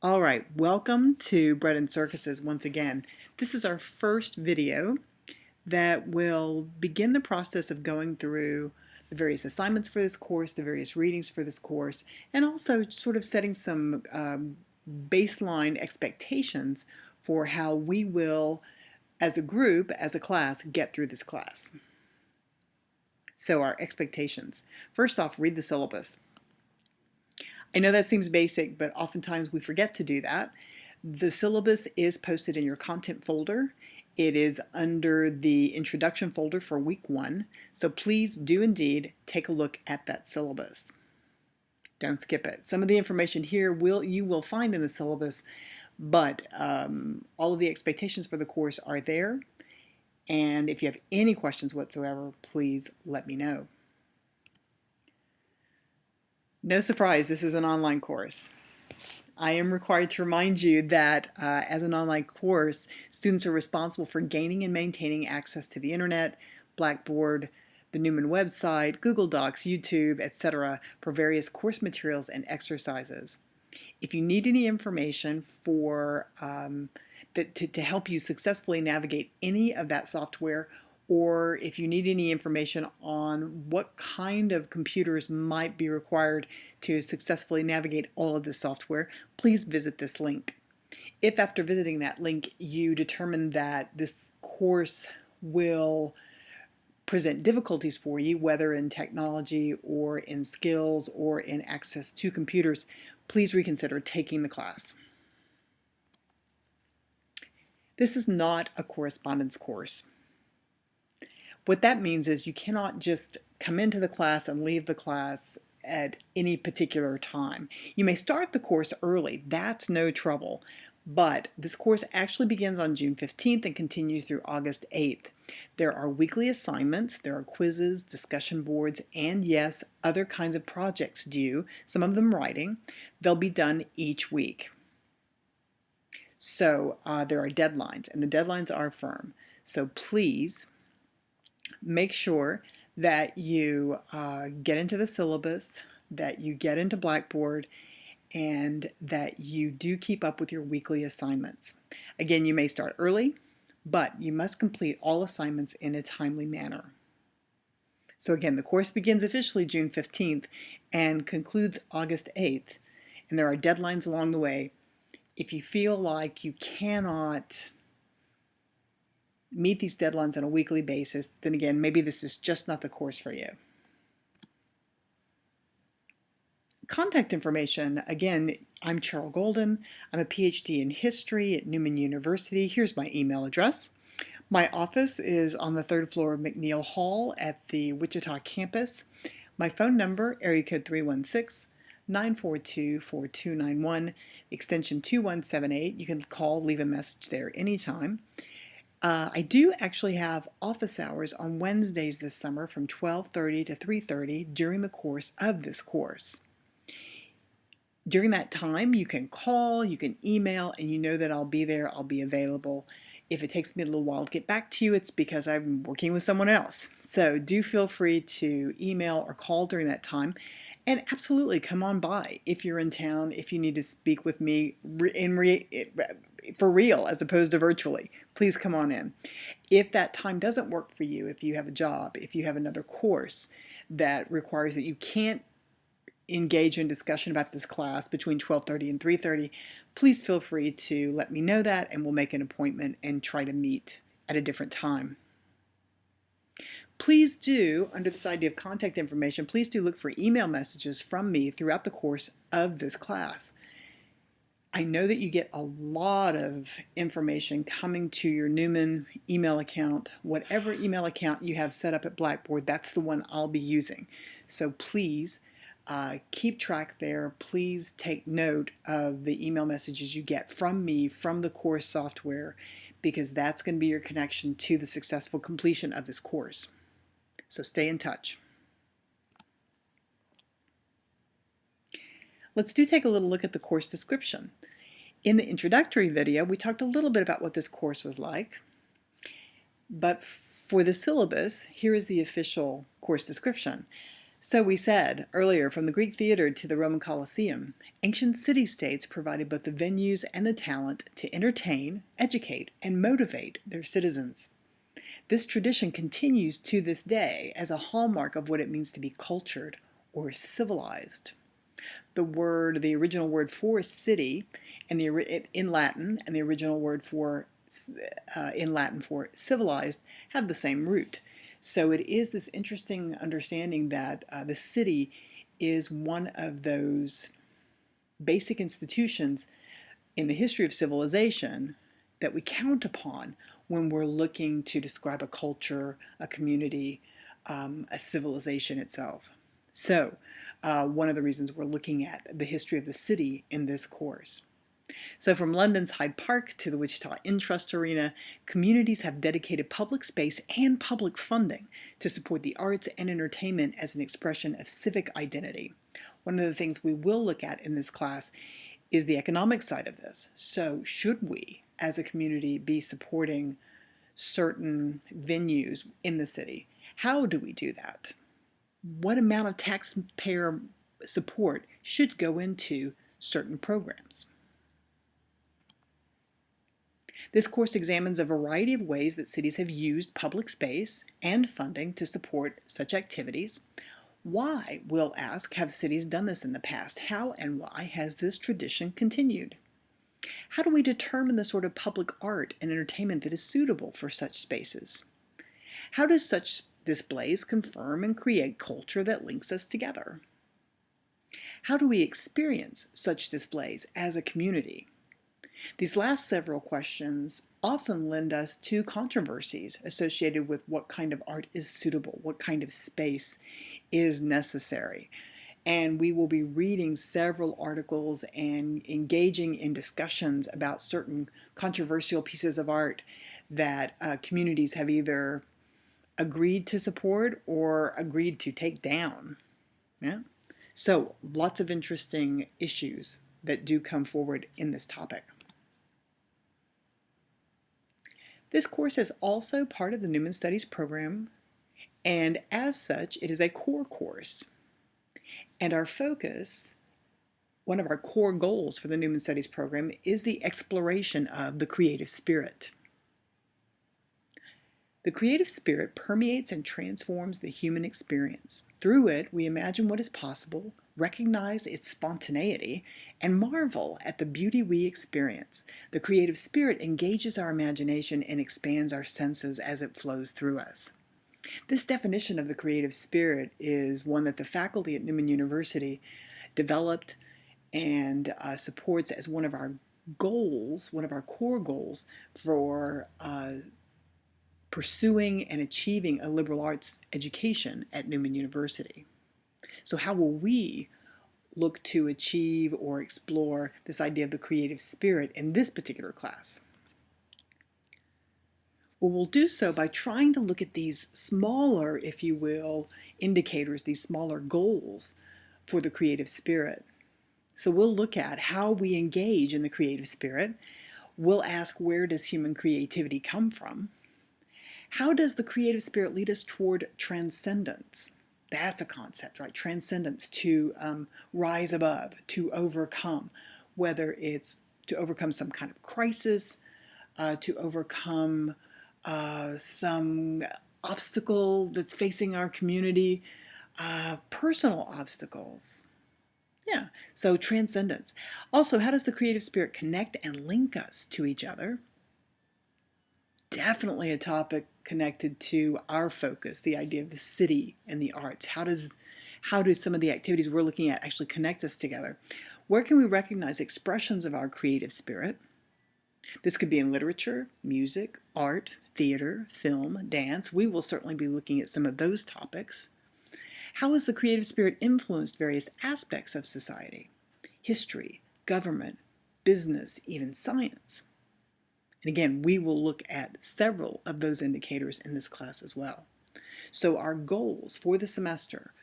All right, welcome to Bread and Circuses once again. This is our first video that will begin the process of going through the various assignments for this course, the various readings for this course, and also sort of setting some baseline expectations for how we will, as a group, as a class, get through this class. So our expectations. First off, read the syllabus. I know that seems basic, but oftentimes we forget to do that. The syllabus is posted in your content folder. It is under the introduction folder for week 1, so please do indeed take a look at that syllabus. Don't skip it. Some of the information here you will find in the syllabus, but all of the expectations for the course are there. And if you have any questions whatsoever, please let me know. No surprise, this is an online course. I am required to remind you that as an online course, students are responsible for gaining and maintaining access to the internet, Blackboard, the Newman website, Google Docs, YouTube, etc. for various course materials and exercises. If you need any information for to help you successfully navigate any of that software, or if you need any information on what kind of computers might be required to successfully navigate all of this software, please visit this link. If after visiting that link you determine that this course will present difficulties for you, whether in technology or in skills or in access to computers, please reconsider taking the class. This is not a correspondence course. What that means is you cannot just come into the class and leave the class at any particular time. You may start the course early, that's no trouble, but this course actually begins on June 15th and continues through August 8th. There are weekly assignments, there are quizzes, discussion boards, and yes, other kinds of projects due, some of them writing. They'll be done each week. So there are deadlines, and the deadlines are firm. So please make sure that you get into the syllabus, that you get into Blackboard, and that you do keep up with your weekly assignments. Again, you may start early, but you must complete all assignments in a timely manner. So again, the course begins officially June 15th and concludes August 8th, and there are deadlines along the way. If you feel like you cannot meet these deadlines on a weekly basis, then again, maybe this is just not the course for you. Contact information, again, I'm Cheryl Golden. I'm a PhD in history at Newman University. Here's my email address. My office is on the 3rd floor of McNeil Hall at the Wichita campus. My phone number, area code 316-942-4291, extension 2178. You can call, leave a message there anytime. I do actually have office hours on Wednesdays this summer from 12:30 to 3:30 during the course of this course. During that time, you can call, you can email, and you know that I'll be there, I'll be available. If it takes me a little while to get back to you, it's because I'm working with someone else. So do feel free to email or call during that time. And absolutely come on by if you're in town, if you need to speak with me for real as opposed to virtually. Please come on in. If that time doesn't work for you, if you have a job, if you have another course that requires that you can't engage in discussion about this class between 12:30 and 3:30, please feel free to let me know that and we'll make an appointment and try to meet at a different time. Please do, under this idea of contact information, please do look for email messages from me throughout the course of this class. I know that you get a lot of information coming to your Newman email account. Whatever email account you have set up at Blackboard, that's the one I'll be using. So please keep track there. Please take note of the email messages you get from me, from the course software, because that's going to be your connection to the successful completion of this course. So stay in touch. Let's take a little look at the course description. In the introductory video, we talked a little bit about what this course was like, but for the syllabus, here is the official course description. So we said earlier, from the Greek theater to the Roman Colosseum, ancient city-states provided both the venues and the talent to entertain, educate, and motivate their citizens. This tradition continues to this day as a hallmark of what it means to be cultured or civilized. The original word for city in Latin and the original word for in Latin for civilized have the same root. So it is this interesting understanding that the city is one of those basic institutions in the history of civilization that we count upon when we're looking to describe a culture, a community, a civilization itself. So one of the reasons we're looking at the history of the city in this course. So from London's Hyde Park to the Wichita Intrust Arena, communities have dedicated public space and public funding to support the arts and entertainment as an expression of civic identity. One of the things we will look at in this class is the economic side of this. So should we, as a community, be supporting certain venues in the city? How do we do that? What amount of taxpayer support should go into certain programs? This course examines a variety of ways that cities have used public space and funding to support such activities. Why, we'll ask, have cities done this in the past? How and why has this tradition continued? How do we determine the sort of public art and entertainment that is suitable for such spaces? How do such displays confirm and create culture that links us together? How do we experience such displays as a community? These last several questions often lend us to controversies associated with what kind of art is suitable, what kind of space is necessary. And we will be reading several articles and engaging in discussions about certain controversial pieces of art that communities have either agreed to support or agreed to take down. Yeah? So lots of interesting issues that do come forward in this topic. This course is also part of the Newman Studies program, and as such, it is a core course. And our focus, one of our core goals for the Newman Studies program, is the exploration of the creative spirit. The creative spirit permeates and transforms the human experience. Through it, we imagine what is possible, recognize its spontaneity, and marvel at the beauty we experience. The creative spirit engages our imagination and expands our senses as it flows through us. This definition of the creative spirit is one that the faculty at Newman University developed and supports as one of our goals, one of our core goals for pursuing and achieving a liberal arts education at Newman University. So how will we look to achieve or explore this idea of the creative spirit in this particular class? Well, we'll do so by trying to look at these smaller, if you will, indicators, these smaller goals for the creative spirit. So we'll look at how we engage in the creative spirit. We'll ask, where does human creativity come from? How does the creative spirit lead us toward transcendence? That's a concept, right? Transcendence, to rise above, to overcome, whether it's to overcome some kind of crisis, to overcome some obstacle that's facing our community, personal obstacles. Yeah, so transcendence. Also, how does the creative spirit connect and link us to each other? Definitely a topic connected to our focus, the idea of the city and the arts. How do some of the activities we're looking at actually connect us together? Where can we recognize expressions of our creative spirit? This could be in literature, music, art, theater, film, dance. We will certainly be looking at some of those topics. How has the creative spirit influenced various aspects of society? History, government, business, even science. And again, we will look at several of those indicators in this class as well. So our goals for the semester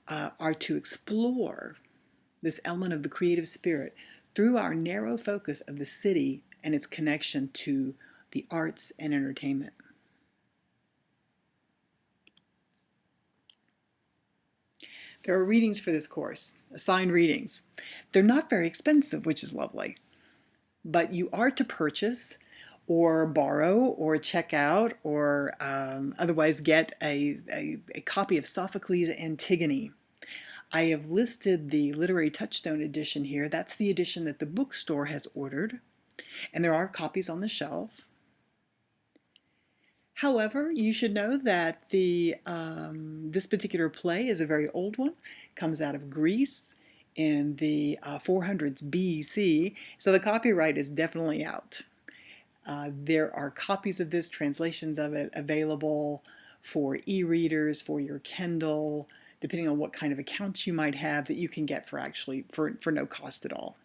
are to explore this element of the creative spirit through our narrow focus of the city and its connection to the arts and entertainment. There are readings for this course, assigned readings. They're not very expensive, which is lovely, but you are to purchase or borrow or check out or otherwise get a copy of Sophocles' Antigone. I have listed the Literary Touchstone edition here. That's the edition that the bookstore has ordered, and there are copies on the shelf. However, you should know that this particular play is a very old one. It comes out of Greece in the 400s BC, so the copyright is definitely out. There are copies of this, translations of it, available for e-readers, for your Kindle, depending on what kind of accounts you might have, that you can get for no cost at all.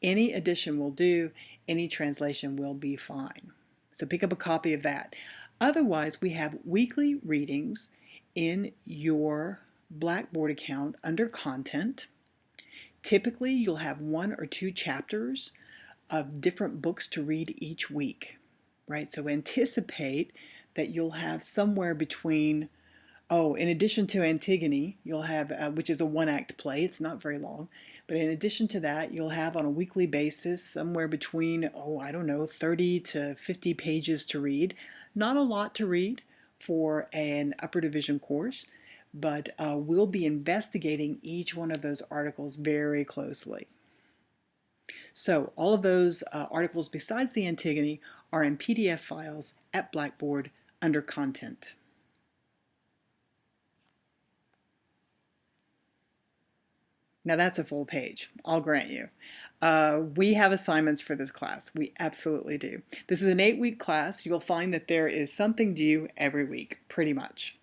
Any edition will do, any translation will be fine. So pick up a copy of that. Otherwise, we have weekly readings in your Blackboard account under Content. Typically, you'll have 1 or 2 chapters of different books to read each week, right? So anticipate that you'll have somewhere between, in addition to Antigone, you'll have, which is a 1-act play, it's not very long, but in addition to that, you'll have on a weekly basis somewhere between, 30 to 50 pages to read. Not a lot to read for an upper division course, but we'll be investigating each one of those articles very closely. So all of those articles besides the Antigone are in PDF files at Blackboard under Content. Now that's a full page, I'll grant you. We have assignments for this class. We absolutely do. This is an 8-week class. You'll find that there is something due every week, pretty much.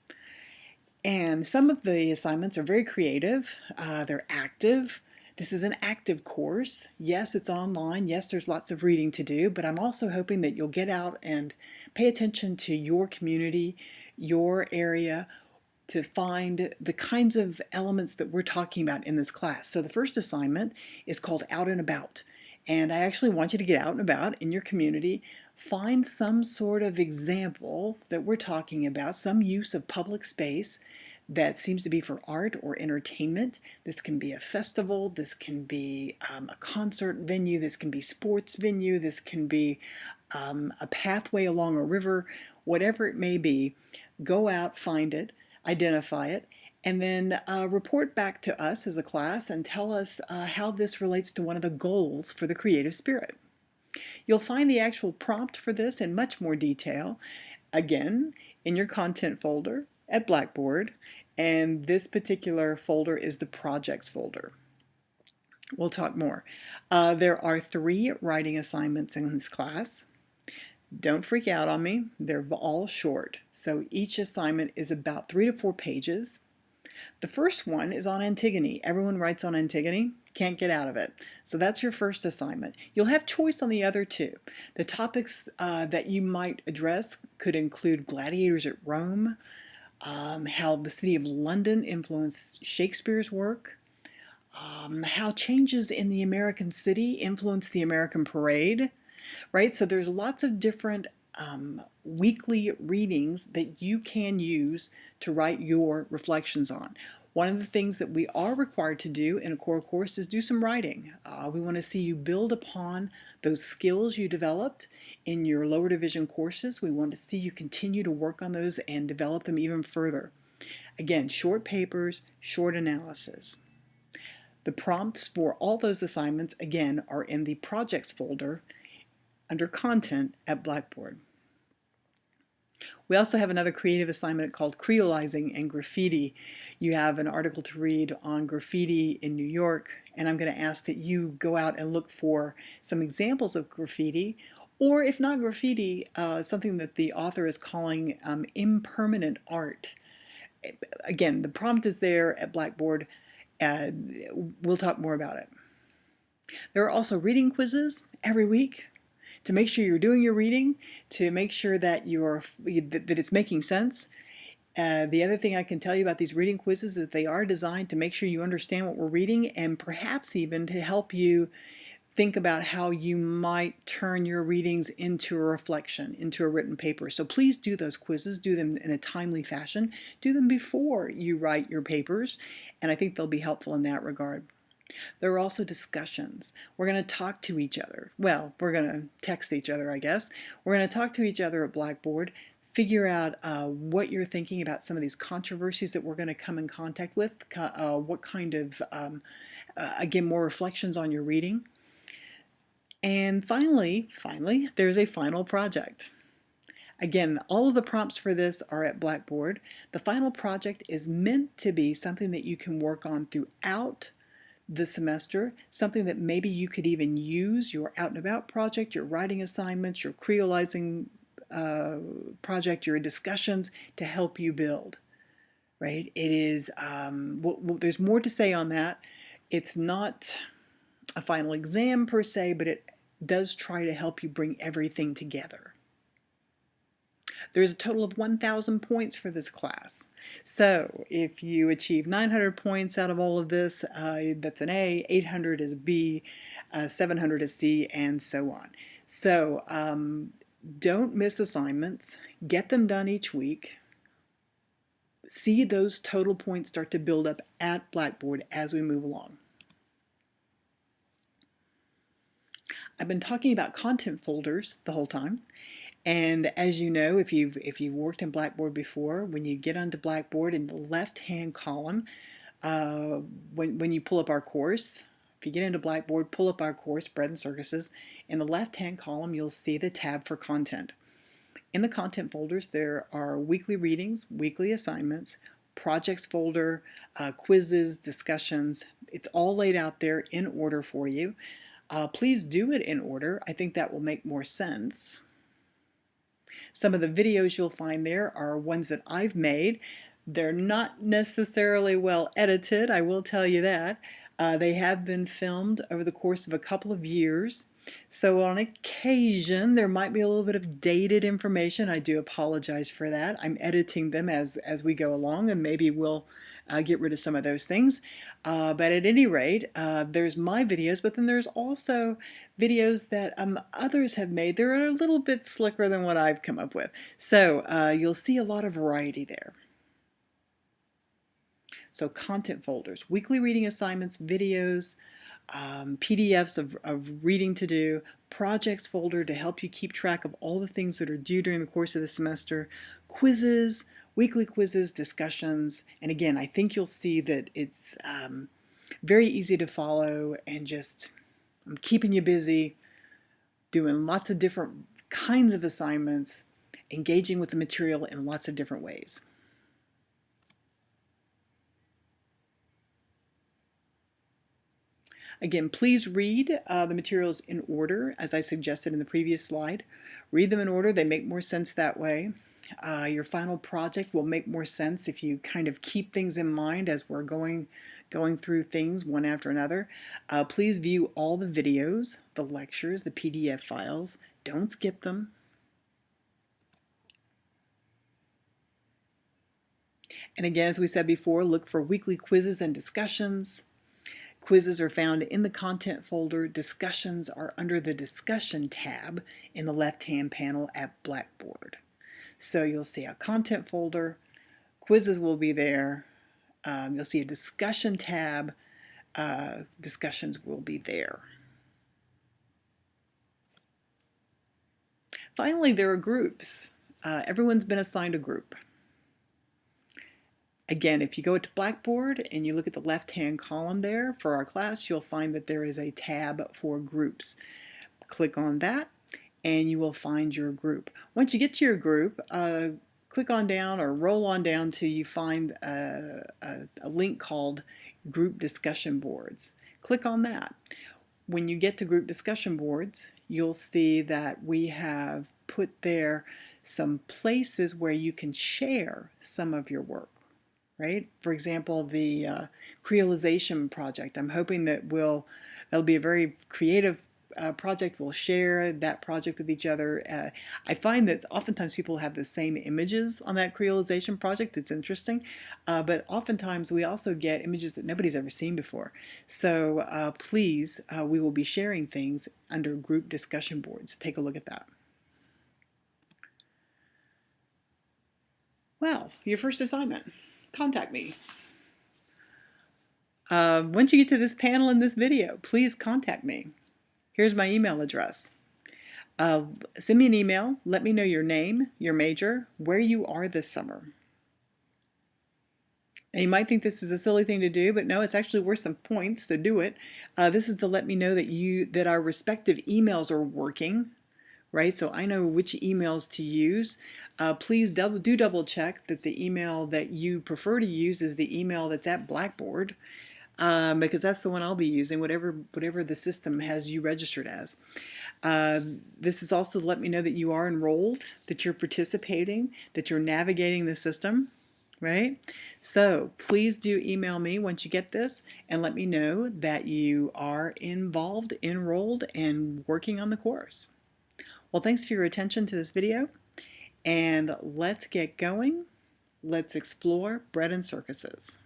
And some of the assignments are very creative. They're active. This is an active course. Yes, it's online. Yes, there's lots of reading to do, but I'm also hoping that you'll get out and pay attention to your community, your area, to find the kinds of elements that we're talking about in this class. So the first assignment is called Out and About. And I actually want you to get out and about in your community, find some sort of example that we're talking about, some use of public space that seems to be for art or entertainment. This can be a festival, this can be a concert venue, this can be sports venue, this can be a pathway along a river, whatever it may be. Go out, find it, identify it, and then report back to us as a class and tell us how this relates to one of the goals for the creative spirit. You'll find the actual prompt for this in much more detail, again, in your content folder at Blackboard, and this particular folder is the projects folder. We'll talk more. There are 3 writing assignments in this class. Don't freak out on me, they're all short. So each assignment is about 3 to 4 pages. The first one is on Antigone. Everyone writes on Antigone, can't get out of it. So that's your first assignment. You'll have choice on the other 2. The topics that you might address could include gladiators at Rome, how the city of London influenced Shakespeare's work, how changes in the American city influence the American parade, right? So there's lots of different weekly readings that you can use to write your reflections on. One of the things that we are required to do in a core course is do some writing. We want to see you build upon those skills you developed in your lower division courses. We want to see you continue to work on those and develop them even further. Again, short papers, short analysis. The prompts for all those assignments, again, are in the projects folder under Content at Blackboard. We also have another creative assignment called Creolizing and Graffiti. You have an article to read on graffiti in New York, and I'm going to ask that you go out and look for some examples of graffiti, or if not graffiti, something that the author is calling impermanent art. Again, the prompt is there at Blackboard. We'll talk more about it. There are also reading quizzes every week to make sure you're doing your reading, to make sure that that it's making sense. The other thing I can tell you about these reading quizzes is that they are designed to make sure you understand what we're reading, and perhaps even to help you think about how you might turn your readings into a reflection, into a written paper. So please do those quizzes, do them in a timely fashion, do them before you write your papers, and I think they'll be helpful in that regard. There are also discussions. We're going to talk to each other. Well, we're going to text each other, I guess. We're going to talk to each other at Blackboard, figure out what you're thinking about some of these controversies that we're going to come in contact with, what kind of, again, more reflections on your reading. And finally, there's a final project. Again, all of the prompts for this are at Blackboard. The final project is meant to be something that you can work on throughout the semester, something that maybe you could even use your out and about project, your writing assignments, your creolizing project, your discussions to help you build, right? It is, there's more to say on that. It's not a final exam per se, but it does try to help you bring everything together. There's a total of 1,000 points for this class. So if you achieve 900 points out of all of this, that's an A, 800 is B, 700 is C, and so on. So don't miss assignments. Get them done each week. See those total points start to build up at Blackboard as we move along. I've been talking about content folders the whole time. And as you know, if you've worked in Blackboard before, when you get onto Blackboard in the left-hand column, when you pull up our course, if you get into Blackboard, pull up our course, Bread and Circuses, in the left-hand column, you'll see the tab for content. In the content folders, there are weekly readings, weekly assignments, projects folder, quizzes, discussions. It's all laid out there in order for you. Please do it in order. I think that will make more sense. Some of the videos you'll find there are ones that I've made. They're not necessarily well edited, I will tell you that. They have been filmed over the course of a couple of years. So on occasion, there might be a little bit of dated information. I do apologize for that. I'm editing them as we go along, and maybe we'll get rid of some of those things. But at any rate, there's my videos, but then there's also videos that others have made. They're a little bit slicker than what I've come up with. So you'll see a lot of variety there. So content folders, weekly reading assignments, videos, PDFs of reading to do, projects folder to help you keep track of all the things that are due during the course of the semester, quizzes, weekly quizzes, discussions, and again, I think you'll see that it's very easy to follow and just I'm keeping you busy, doing lots of different kinds of assignments, engaging with the material in lots of different ways. Again, please read the materials in order, as I suggested in the previous slide. Read them in order. They make more sense that way. Your final project will make more sense if you kind of keep things in mind as we're going through things one after another. Please view all the videos, the lectures, the PDF files. Don't skip them. And again, as we said before, look for weekly quizzes and discussions. Quizzes are found in the content folder. Discussions are under the discussion tab in the left-hand panel at Blackboard. So you'll see a content folder, quizzes will be there, you'll see a discussion tab, discussions will be there. Finally, there are groups. Everyone's been assigned a group. Again, if you go to Blackboard and you look at the left-hand column there for our class, you'll find that there is a tab for groups. Click on that and you will find your group. Once you get to your group, click on down or roll on down till you find a link called Group Discussion Boards. Click on that. When you get to Group Discussion Boards, you'll see that we have put there some places where you can share some of your work. Right? For example, the creolization project. I'm hoping that that'll be a very creative project will share that project with each other. I find that oftentimes people have the same images on that creolization project. It's interesting, but oftentimes we also get images that nobody's ever seen before. So please, we will be sharing things under group discussion boards. Take a look at that. Well, your first assignment, contact me. Once you get to this panel in this video, please contact me. Here's my email address. Send me an email. Let me know your name, your major, where you are this summer. And you might think this is a silly thing to do, but no, it's actually worth some points to do it. This is to let me know that our respective emails are working, right? So I know which emails to use. Please double check that the email that you prefer to use is the email that's at Blackboard. Because that's the one I'll be using, whatever the system has you registered as. This is also to let me know that you are enrolled, that you're participating, that you're navigating the system, right? So please do email me once you get this and let me know that you are involved, enrolled, and working on the course. Well, thanks for your attention to this video, and let's get going. Let's explore bread and circuses.